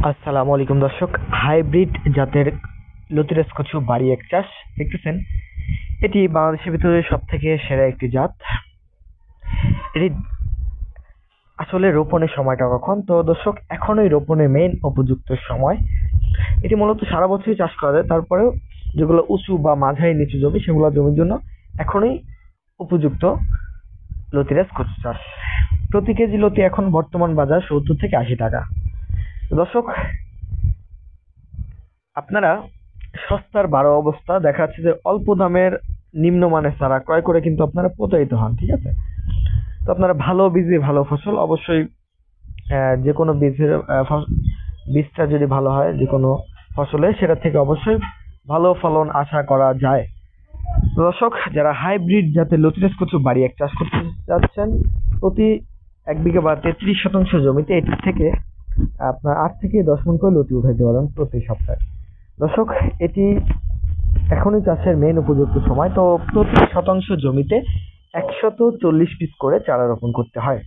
আসসালামু আলাইকুম দর্শক। হাইব্রিড জাতের লতিরাজ কচু বাড়ি এক চাষ দেখতেছেন। এটি বাংলাদেশের ভিতরে সব থেকে সেরা একটি জাত। এটি আসলে রোপণের সময়টা কখন? তো দর্শক, এখনই রোপণের মেইন উপযুক্ত সময়। এটি মূলত সারা বছরই চাষ করা যায়, তারপরেও যেগুলো উঁচু বা মাঝারি নিচু জমি সেগুলো জমির জন্য এখনই উপযুক্ত লতিরাজ কচু চাষ। প্রতি কেজি লতি এখন বর্তমান বাজার 70 থেকে 80 টাকা। দর্শক, আপনারা সস্তার বারো অবস্থা দেখা যাচ্ছে যে অল্প দামের নিম্নমানের চারা ক্রয় করে কিন্তু আপনারা প্রতারিত হন, ঠিক আছে? তো আপনারা ভালো বীজে ভালো ফসল অবশ্যই, যে কোনো বীজের বীজটা যদি ভালো হয় যে কোনো ফসলে, সেটা থেকে অবশ্যই ভালো ফলন আশা করা যায়। তো দর্শক, যারা হাইব্রিড জাতের লতিরাজ কচু বাড়ি এক চাষ করতে যাচ্ছেন, প্রতি 1 বিঘা বা 33 শতাংশ জমিতে এটির থেকে আপনার 8 থেকে 10 মণ করে লতি উঠাইতে পারেন প্রতি সপ্তাহে। দর্শক, এটি এখনই চাষের মেইন উপযুক্ত সময়। তো প্রতি শতাংশ জমিতে 140 পিস করে চারা রোপণ করতে হয়।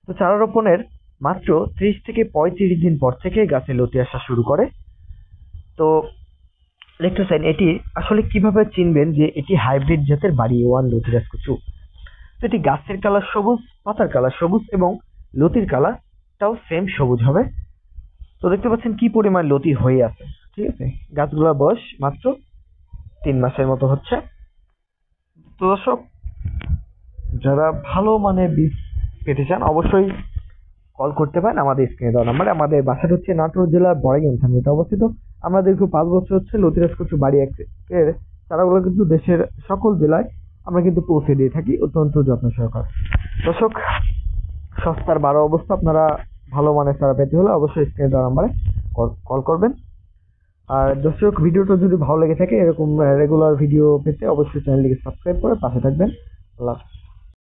তো চারা রোপণের মাত্র 30 থেকে 35 দিন পর থেকে গাছে লতি আসা শুরু করে। তো দেখতেছেন, এটি আসলে কিভাবে চিনবেন যে এটি হাইব্রিড জাতের বাড়ি ওয়ান লতিরাজ কচু? তো এটি গাছের কালার সবুজ, পাতার কালার সবুজ এবং লতির কালারটাও সেম সবুজ হবে। তো দেখতে পাচ্ছেন কি পরিমাণ লতি হয়ে আছে, ঠিক আছে? গাছগুলোর বয়স মাত্র 3 মাসের মতো হচ্ছে। তো দর্শক, যারা ভালো মানের বীজ পেতে চান অবশ্যই কল করতে পারেন আমাদের স্ক্রিনে দেওয়া নাম্বারে। আমাদের বাসাটা হচ্ছে নাটোর জেলার বড়াইগ্রাম থানাতে অবস্থিত। আমরা দীর্ঘ 5 বছর হচ্ছে লতিরাজ কচু বাড়ি এর চারাগুলো কিন্তু দেশের সকল জেলায় আমরা কিন্তু পৌঁছে দিয়ে থাকি অত্যন্ত যত্ন সহকারে। দর্শক, সস্তার বারো অবস্থা, আপনারা ভালো মানের চারা পেতে হলে অবশ্যই স্ক্রিনে দেওয়া নাম্বারে কল করবেন। আর দর্শক, ভিডিওটা যদি ভালো লেগে থাকে এরকম রেগুলার ভিডিও পেতে অবশ্যই চ্যানেলটিকে সাবস্ক্রাইব করে পাশে থাকবেন। আল্লাহ হাফেজ।